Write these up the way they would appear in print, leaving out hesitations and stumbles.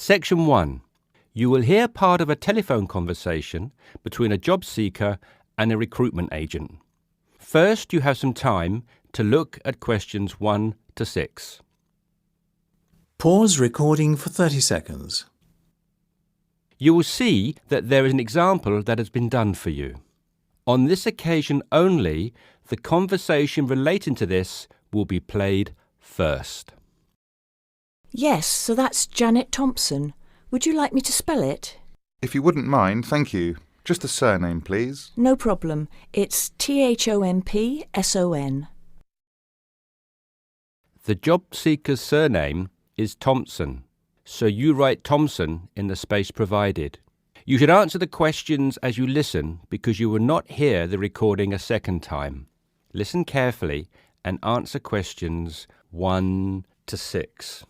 Section 1. You will hear part of a telephone conversation between a job seeker and a recruitment agent. First, you have some time to look at questions 1 to 6. Pause recording for 30 seconds. You will see that there is an example that has been done for you. On this occasion only, the conversation relating to this will be played first. Yes, so that's Janet Thompson. Would you like me to spell it? If you wouldn't mind, thank you. Just the surname, please. No problem. It's Thompson. The job seeker's surname is Thompson, so you write Thompson in the space provided. You should answer the questions as you listen because you will not hear the recording a second time. Listen carefully and answer questions 1 to 6.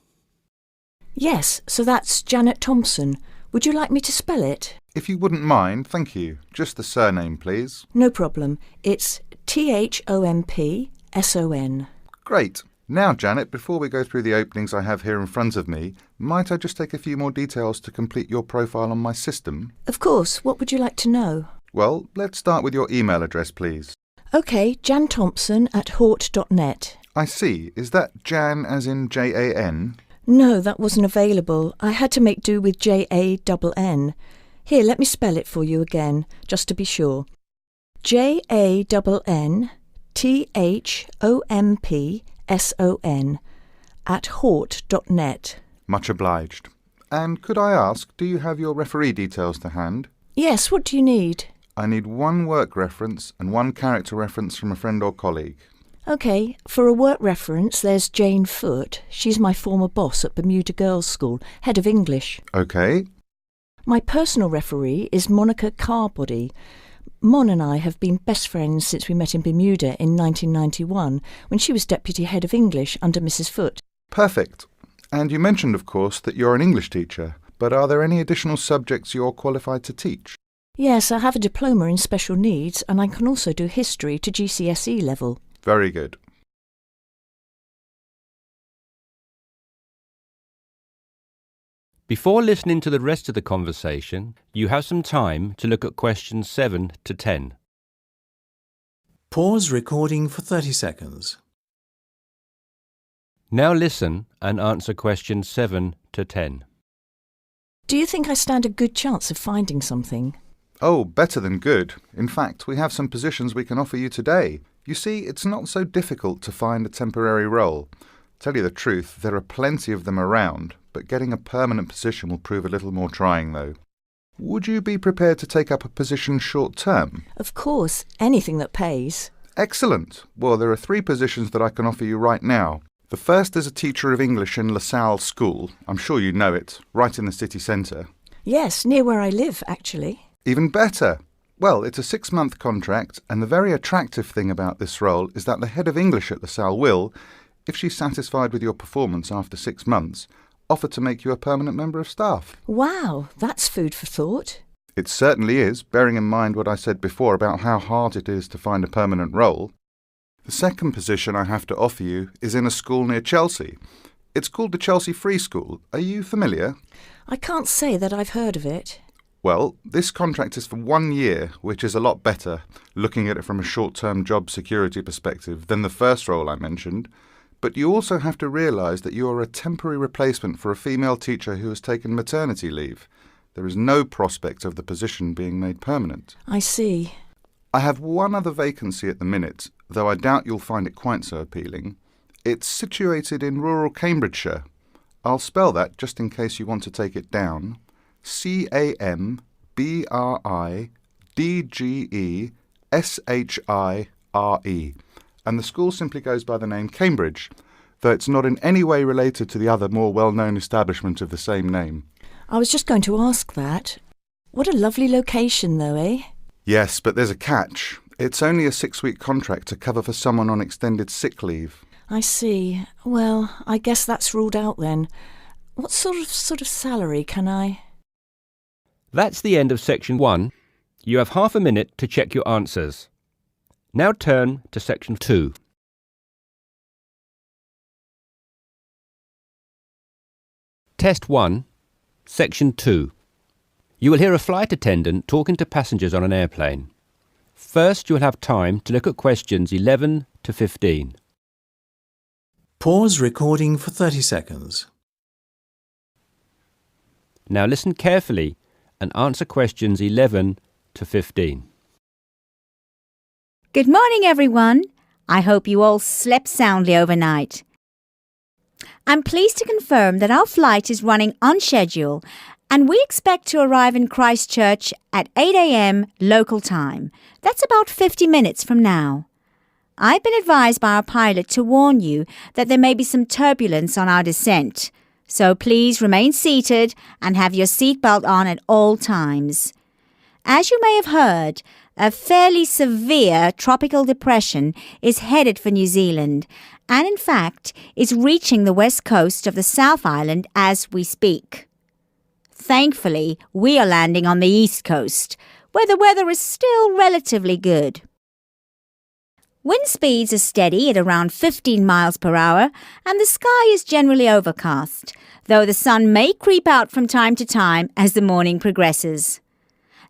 Yes, so that's Janet Thompson. Would you like me to spell it? If you wouldn't mind, thank you. Just the surname, please. No problem. It's Thompson. Great. Now, Janet, before we go through the openings I have here in front of me, might I just take a few more details to complete your profile on my system? Of course. What would you like to know? Well, let's start with your email address, please. OK, janthompson@hort.net. I see. Is that Jan as in Jan? No, that wasn't available. I had to make do with Jann. Here, let me spell it for you again, just to be sure. JANNTHOMPSON@hort.net. Much obliged. And could I ask, do you have your referee details to hand? Yes, what do you need? I need one work reference and one character reference from a friend or colleague. OK, for a work reference, there's Jane Foote. She's my former boss at Bermuda Girls' School, head of English. OK. My personal referee is Monica Carbody. Mon and I have been best friends since we met in Bermuda in 1991, when she was Deputy Head of English under Mrs. Foote. Perfect. And you mentioned, of course, that you're an English teacher, but are there any additional subjects you're qualified to teach? Yes, I have a diploma in special needs, and I can also do history to GCSE level. Very good. Before listening to the rest of the conversation, you have some time to look at questions 7 to 10. Pause recording for 30 seconds. Now listen and answer questions 7 to 10. Do you think I stand a good chance of finding something? Oh, better than good. In fact, we have some positions we can offer you today. You see, it's not so difficult to find a temporary role. Tell you the truth, there are plenty of them around, but getting a permanent position will prove a little more trying, though. Would you be prepared to take up a position short-term? Of course, anything that pays. Excellent. Well, there are 3 positions that I can offer you right now. The first is a teacher of English in LaSalle School. I'm sure you know it, right in the city centre. Yes, near where I live, actually. Even better. Well, it's a 6-month contract, and the very attractive thing about this role is that the head of English at LaSalle will, if she's satisfied with your performance after 6 months, offer to make you a permanent member of staff. Wow, that's food for thought. It certainly is, bearing in mind what I said before about how hard it is to find a permanent role. The second position I have to offer you is in a school near Chelsea. It's called the Chelsea Free School. Are you familiar? I can't say that I've heard of it. Well, this contract is for 1 year, which is a lot better, looking at it from a short-term job security perspective, than the first role I mentioned. But you also have to realise that you are a temporary replacement for a female teacher who has taken maternity leave. There is no prospect of the position being made permanent. I see. I have one other vacancy at the minute, though I doubt you'll find it quite so appealing. It's situated in rural Cambridgeshire. I'll spell that just in case you want to take it down. CAMBRIDGESHIRE, and the school simply goes by the name Cambridge, though it's not in any way related to the other more well-known establishment of the same name. I was just going to ask that. What a lovely location, though, eh? Yes, but there's a catch. It's only a 6-week contract to cover for someone on extended sick leave. I see. Well, I guess that's ruled out then. What sort of salary can I... That's the end of section 1. You have half a minute to check your answers. Now turn to section 2. Test 1. Section 2. You will hear a flight attendant talking to passengers on an airplane. First, you will have time to look at questions 11 to 15. Pause recording for 30 seconds. Now listen carefully and answer questions 11 to 15. Good morning, everyone. I hope you all slept soundly overnight. I'm pleased to confirm that our flight is running on schedule and we expect to arrive in Christchurch at 8 a.m. local time. That's about 50 minutes from now. I've been advised by our pilot to warn you that there may be some turbulence on our descent, so please remain seated and have your seatbelt on at all times. As you may have heard, a fairly severe tropical depression is headed for New Zealand and in fact is reaching the west coast of the South Island as we speak. Thankfully, we are landing on the east coast, where the weather is still relatively good. Wind speeds are steady at around 15 miles per hour and the sky is generally overcast, though the sun may creep out from time to time as the morning progresses.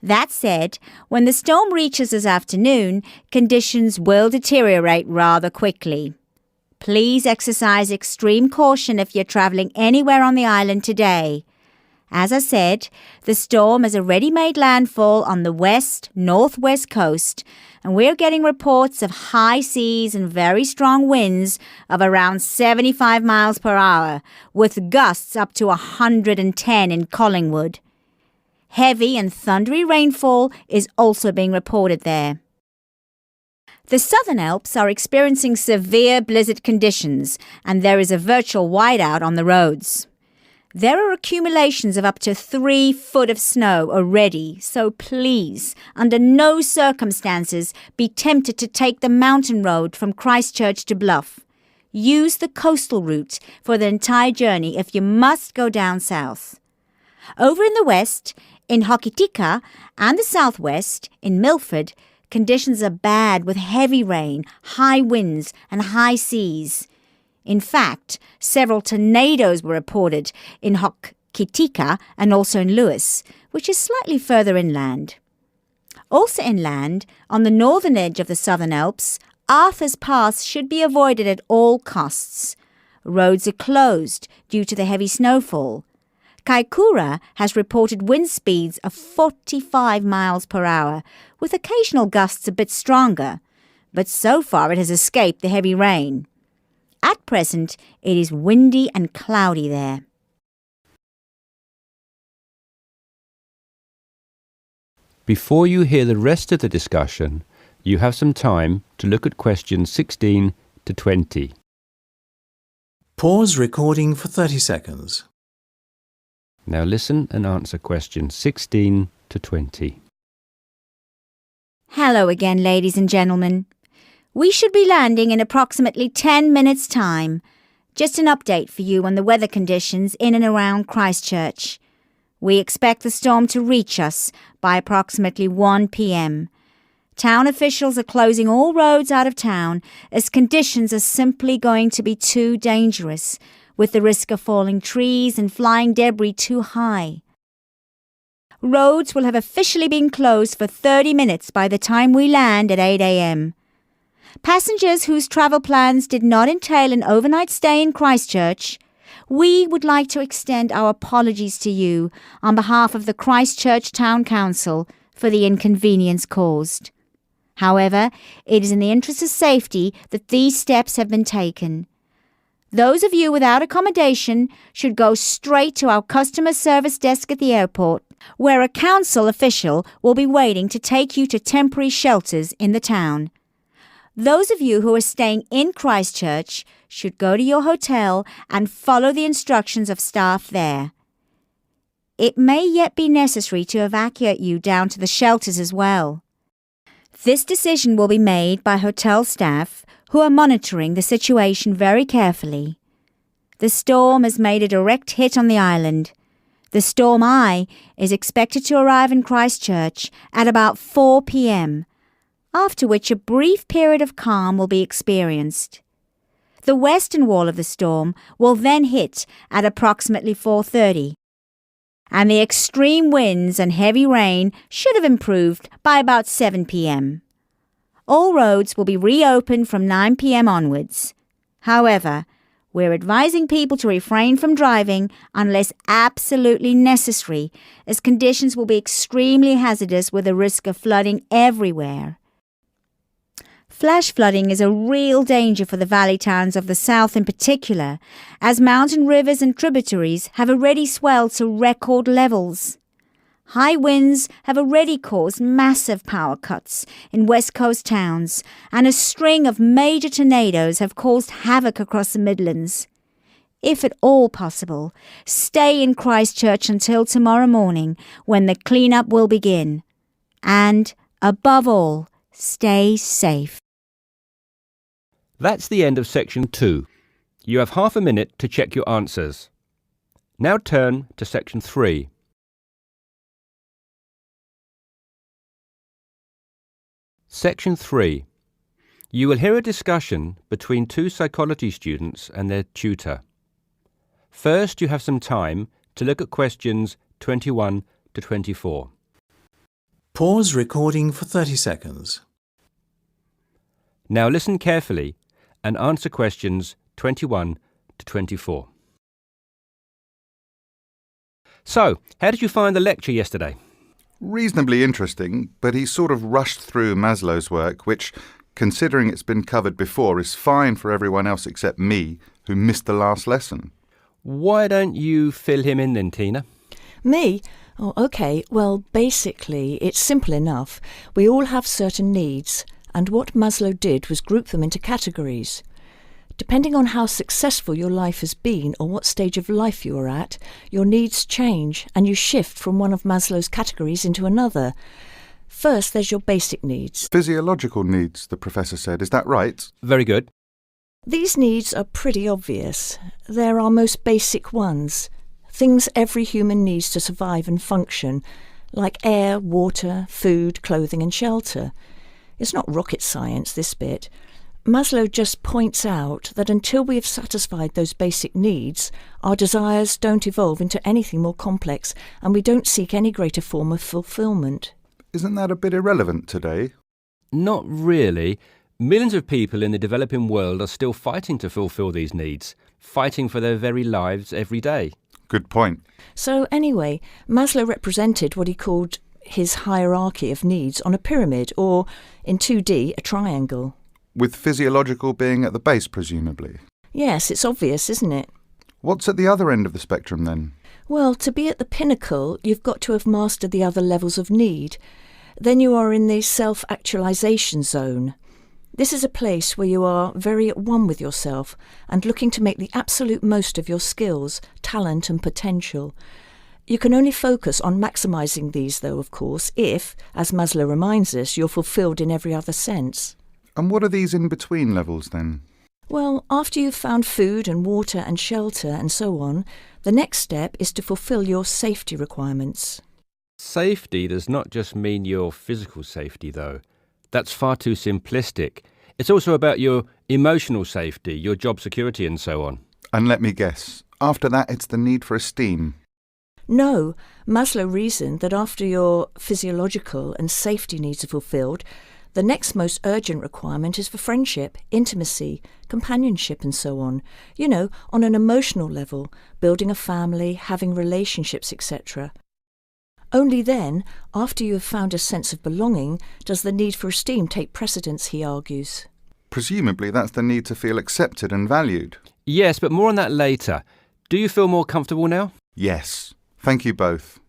That said, when the storm reaches this afternoon, conditions will deteriorate rather quickly. Please exercise extreme caution if you're travelling anywhere on the island today. As I said, the storm has already made landfall on the west-northwest coast, and we're getting reports of high seas and very strong winds of around 75 miles per hour, with gusts up to 110 in Collingwood. Heavy and thundery rainfall is also being reported there. The Southern Alps are experiencing severe blizzard conditions, and there is a virtual whiteout on the roads. There are accumulations of up to 3 foot of snow already, so please, under no circumstances, be tempted to take the mountain road from Christchurch to Bluff. Use the coastal route for the entire journey if you must go down south. Over in the west, in Hokitika, and the southwest, in Milford, conditions are bad with heavy rain, high winds, and high seas. In fact, several tornadoes were reported in Hokitika and also in Lewis, which is slightly further inland. Also inland, on the northern edge of the Southern Alps, Arthur's Pass should be avoided at all costs. Roads are closed due to the heavy snowfall. Kaikoura has reported wind speeds of 45 miles per hour, with occasional gusts a bit stronger, but so far it has escaped the heavy rain. At present, it is windy and cloudy there. Before you hear the rest of the discussion, you have some time to look at questions 16 to 20. Pause recording for 30 seconds. Now listen and answer questions 16 to 20. Hello again, ladies and gentlemen. We should be landing in approximately 10 minutes' time. Just an update for you on the weather conditions in and around Christchurch. We expect the storm to reach us by approximately 1 p.m. Town officials are closing all roads out of town as conditions are simply going to be too dangerous, with the risk of falling trees and flying debris too high. Roads will have officially been closed for 30 minutes by the time we land at 8 a.m. Passengers whose travel plans did not entail an overnight stay in Christchurch, we would like to extend our apologies to you on behalf of the Christchurch Town Council for the inconvenience caused. However, it is in the interest of safety that these steps have been taken. Those of you without accommodation should go straight to our customer service desk at the airport, where a council official will be waiting to take you to temporary shelters in the town. Those of you who are staying in Christchurch should go to your hotel and follow the instructions of staff there. It may yet be necessary to evacuate you down to the shelters as well. This decision will be made by hotel staff who are monitoring the situation very carefully. The storm has made a direct hit on the island. The storm eye is expected to arrive in Christchurch at about 4 p.m., after which a brief period of calm will be experienced. The western wall of the storm will then hit at approximately 4:30. and the extreme winds and heavy rain should have improved by about 7 p.m. All roads will be reopened from 9 p.m. onwards. However, we're advising people to refrain from driving unless absolutely necessary, as conditions will be extremely hazardous with a risk of flooding everywhere. Flash flooding is a real danger for the valley towns of the south in particular, as mountain rivers and tributaries have already swelled to record levels. High winds have already caused massive power cuts in West Coast towns, and a string of major tornadoes have caused havoc across the Midlands. If at all possible, stay in Christchurch until tomorrow morning, when the clean-up will begin. And, above all, stay safe. That's the end of section 2. You have half a minute to check your answers. Now turn to section 3. Section 3. You will hear a discussion between two psychology students and their tutor. First, you have some time to look at questions 21 to 24. Pause recording for 30 seconds. Now listen carefully and answer questions 21 to 24. So, how did you find the lecture yesterday? Reasonably interesting, but he sort of rushed through Maslow's work, which, considering it's been covered before, is fine for everyone else except me, who missed the last lesson. Why don't you fill him in then, Tina? Me? Oh, OK. Well, basically, it's simple enough. We all have certain needs, and what Maslow did was group them into categories. Depending on how successful your life has been or what stage of life you are at, your needs change and you shift from one of Maslow's categories into another. First, there's your basic needs. Physiological needs, the professor said. Is that right? Very good. These needs are pretty obvious. They're our most basic ones. Things every human needs to survive and function, like air, water, food, clothing and shelter. It's not rocket science, this bit. Maslow just points out that until we have satisfied those basic needs, our desires don't evolve into anything more complex and we don't seek any greater form of fulfillment. Isn't that a bit irrelevant today? Not really. Millions of people in the developing world are still fighting to fulfill these needs, fighting for their very lives every day. Good point. So anyway, Maslow represented what he called his hierarchy of needs on a pyramid, or, in 2D, a triangle. With physiological being at the base, presumably. Yes, it's obvious, isn't it? What's at the other end of the spectrum, then? Well, to be at the pinnacle, you've got to have mastered the other levels of need. Then you are in the self-actualization zone. This is a place where you are very at one with yourself and looking to make the absolute most of your skills, talent and potential. You can only focus on maximising these, though, of course, if, as Maslow reminds us, you're fulfilled in every other sense. And what are these in-between levels, then? Well, after you've found food and water and shelter and so on, the next step is to fulfil your safety requirements. Safety does not just mean your physical safety, though. That's far too simplistic. It's also about your emotional safety, your job security and so on. And let me guess, after that it's the need for esteem. No, Maslow reasoned that after your physiological and safety needs are fulfilled, the next most urgent requirement is for friendship, intimacy, companionship and so on. You know, on an emotional level, building a family, having relationships, etc. Only then, after you have found a sense of belonging, does the need for esteem take precedence, he argues. Presumably that's the need to feel accepted and valued. Yes, but more on that later. Do you feel more comfortable now? Yes. Thank you both.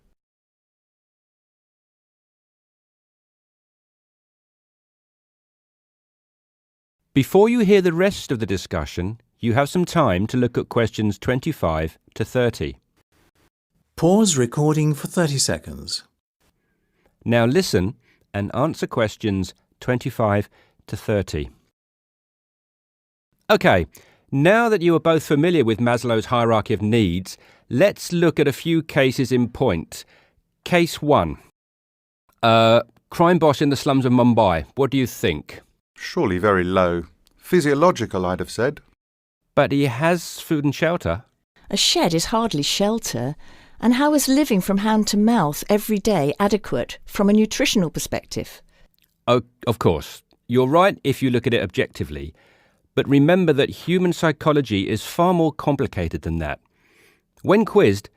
Before you hear the rest of the discussion, you have some time to look at questions 25 to 30. Pause recording for 30 seconds. Now listen and answer questions 25 to 30. OK, now that you are both familiar with Maslow's hierarchy of needs, let's look at a few cases in point. Case 1. Crime boss in the slums of Mumbai. What do you think? Surely very low. Physiological, I'd have said. But he has food and shelter. A shed is hardly shelter, And how is living from hand to mouth every day adequate from a nutritional perspective? Oh, of course. You're right if you look at it objectively. But remember that human psychology is far more complicated than that. When quizzed,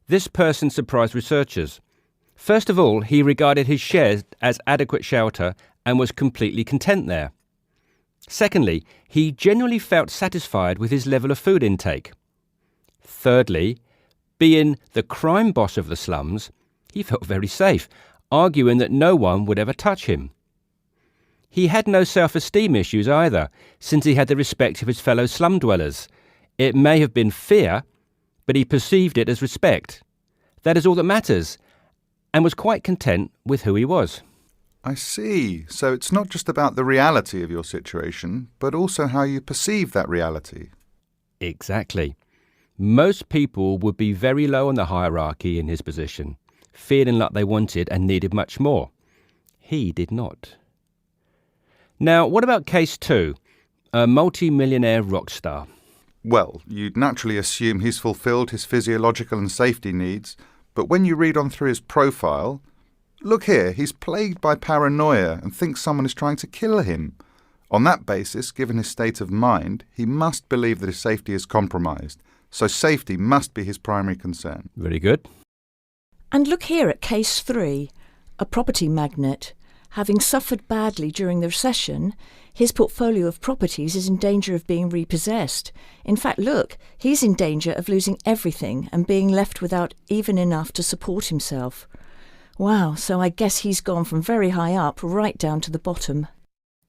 this person surprised researchers. First of all, he regarded his shed as adequate shelter and was completely content there. Secondly, he generally felt satisfied with his level of food intake. Thirdly, being the crime boss of the slums, he felt very safe, arguing that no one would ever touch him. He had no self-esteem issues either, since he had the respect of his fellow slum dwellers. It may have been fear, but he perceived it as respect. That is all that matters, and was quite content with who he was. I see. So it's not just about the reality of your situation, but also how you perceive that reality. Exactly. Most people would be very low on the hierarchy in his position, feeling like they wanted and needed much more. He did not. Now, what about case 2? A multi-millionaire rock star. Well, you'd naturally assume he's fulfilled his physiological and safety needs, but when you read on through his profile, look here, he's plagued by paranoia and thinks someone is trying to kill him. On that basis, given his state of mind, he must believe that his safety is compromised. So safety must be his primary concern. Very good. And look here at case 3, a property magnate. Having suffered badly during the recession, his portfolio of properties is in danger of being repossessed. In fact, look, he's in danger of losing everything and being left without even enough to support himself. Wow, so I guess he's gone from very high up right down to the bottom.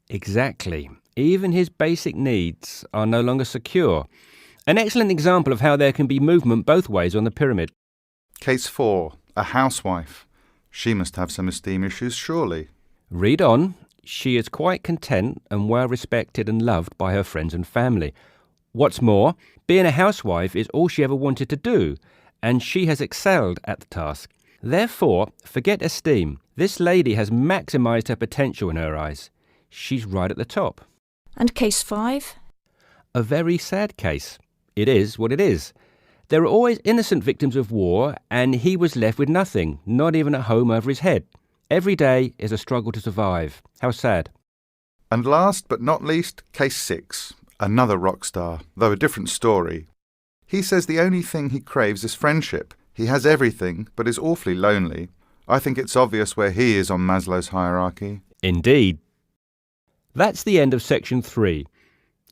Exactly. Even his basic needs are no longer secure. An excellent example of how there can be movement both ways on the pyramid. Case 4, a housewife. She must have some esteem issues, surely. Read on. She is quite content and well respected and loved by her friends and family. What's more, being a housewife is all she ever wanted to do, and she has excelled at the task. Therefore, forget esteem. This lady has maximised her potential in her eyes. She's right at the top. And case 5? A very sad case. It is what it is. There are always innocent victims of war, and he was left with nothing, not even a home over his head. Every day is a struggle to survive. How sad. And last but not least, case 6, another rock star, though a different story. He says the only thing he craves is friendship. He has everything, but is awfully lonely. I think it's obvious where he is on Maslow's hierarchy. Indeed. That's the end of section 3.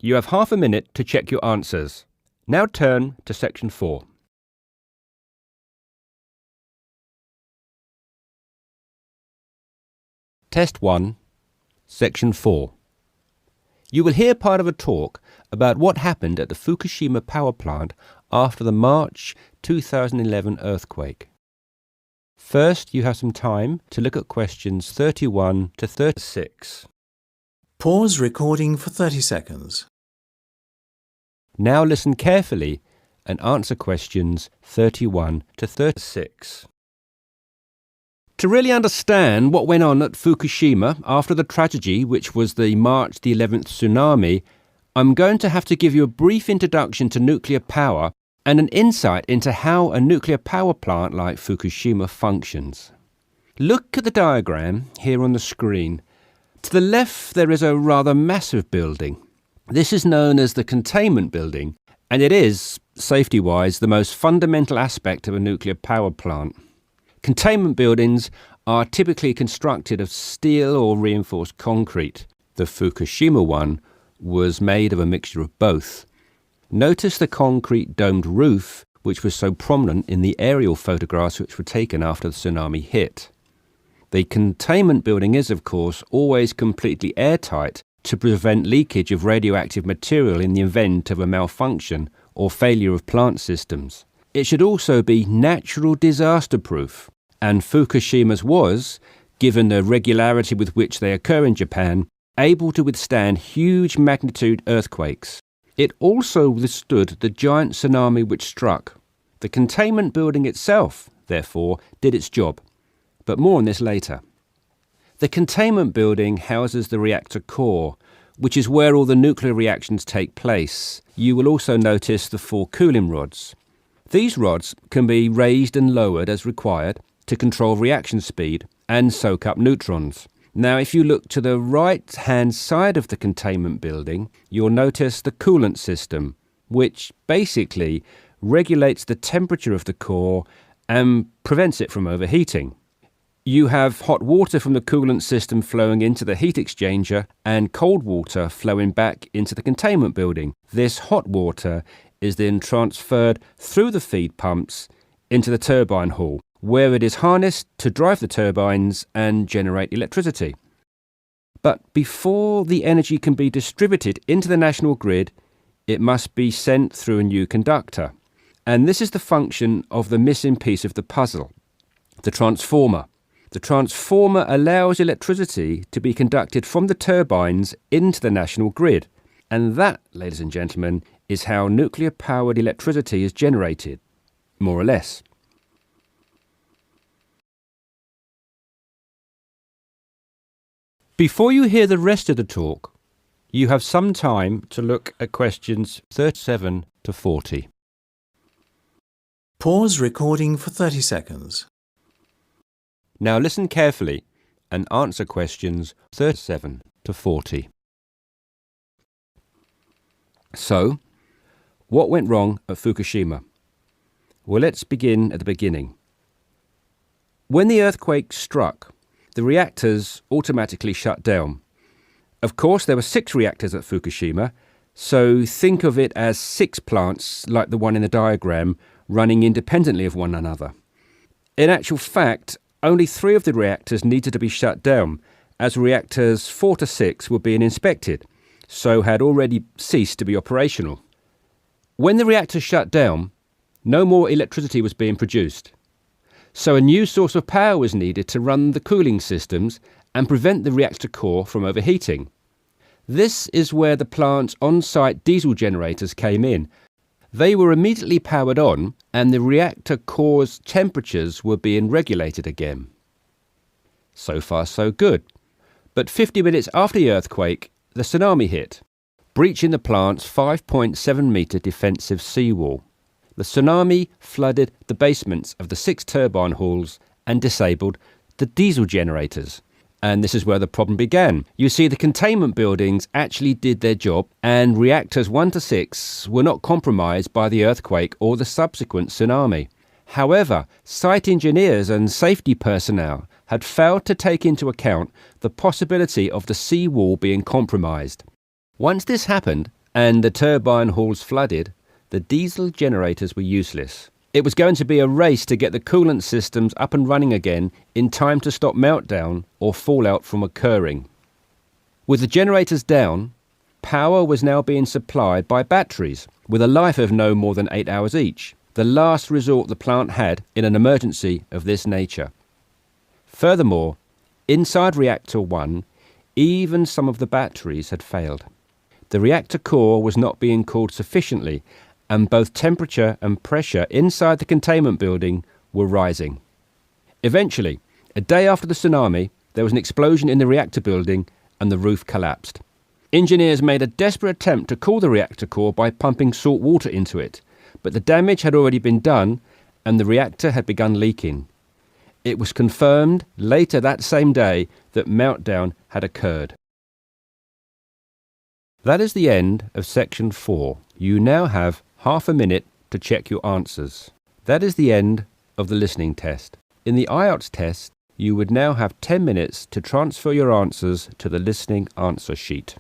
You have half a minute to check your answers. Now turn to section 4. Test 1, section 4. You will hear part of a talk about what happened at the Fukushima power plant after the March 2011 earthquake. First, you have some time to look at questions 31 to 36. Pause recording for 30 seconds. Now listen carefully and answer questions 31 to 36. To really understand what went on at Fukushima after the tragedy, which was the March the 11th tsunami, I'm going to have to give you a brief introduction to nuclear power and an insight into how a nuclear power plant like Fukushima functions. Look at the diagram here on the screen. To the left there is a rather massive building. This is known as the containment building, and it is, safety-wise, the most fundamental aspect of a nuclear power plant. Containment buildings are typically constructed of steel or reinforced concrete. The Fukushima one was made of a mixture of both. Notice the concrete domed roof, which was so prominent in the aerial photographs which were taken after the tsunami hit. The containment building is, of course, always completely airtight to prevent leakage of radioactive material in the event of a malfunction or failure of plant systems. It should also be natural disaster proof, and Fukushima's was, given the regularity with which they occur in Japan, able to withstand huge magnitude earthquakes. It also withstood the giant tsunami which struck. The containment building itself, therefore, did its job, but more on this later. The containment building houses the reactor core, which is where all the nuclear reactions take place. You will also notice the 4 cooling rods. These rods can be raised and lowered as required to control reaction speed and soak up neutrons. Now, if you look to the right-hand side of the containment building, you'll notice the coolant system, which basically regulates the temperature of the core and prevents it from overheating. You have hot water from the coolant system flowing into the heat exchanger and cold water flowing back into the containment building. This hot water is then transferred through the feed pumps into the turbine hall, where it is harnessed to drive the turbines and generate electricity. But before the energy can be distributed into the national grid, it must be sent through a new conductor. And this is the function of the missing piece of the puzzle, the transformer. The transformer allows electricity to be conducted from the turbines into the national grid. And that, ladies and gentlemen, is how nuclear-powered electricity is generated, more or less. Before you hear the rest of the talk, you have some time to look at questions 37 to 40. Pause recording for 30 seconds. Now listen carefully and answer questions 37 to 40. So, what went wrong at Fukushima? Well, let's begin at the beginning. When the earthquake struck, the reactors automatically shut down. Of course, there were 6 reactors at Fukushima, so think of it as 6 plants like the one in the diagram running independently of one another. In actual fact, only 3 of the reactors needed to be shut down, as reactors 4 to 6 were being inspected, so had already ceased to be operational. When the reactors shut down, no more electricity was being produced. So a new source of power was needed to run the cooling systems and prevent the reactor core from overheating. This is where the plant's on-site diesel generators came in. They were immediately powered on and the reactor core's temperatures were being regulated again. So far so good. But 50 minutes after the earthquake, the tsunami hit, breaching the plant's 5.7 metre defensive seawall. The tsunami flooded the basements of the 6 turbine halls and disabled the diesel generators. And this is where the problem began. You see, the containment buildings actually did their job, and reactors 1 to 6 were not compromised by the earthquake or the subsequent tsunami. However, site engineers and safety personnel had failed to take into account the possibility of the seawall being compromised. Once this happened, and the turbine halls flooded, the diesel generators were useless. It was going to be a race to get the coolant systems up and running again in time to stop meltdown or fallout from occurring. With the generators down, power was now being supplied by batteries with a life of no more than 8 hours each, the last resort the plant had in an emergency of this nature. Furthermore, inside reactor 1, even some of the batteries had failed. The reactor core was not being cooled sufficiently, and both temperature and pressure inside the containment building were rising. Eventually, a day after the tsunami, there was an explosion in the reactor building and the roof collapsed. Engineers made a desperate attempt to cool the reactor core by pumping salt water into it, but the damage had already been done and the reactor had begun leaking. It was confirmed later that same day that meltdown had occurred. That is the end of section 4. You now have half a minute to check your answers. That is the end of the listening test. In the IELTS test, you would now have 10 minutes to transfer your answers to the listening answer sheet.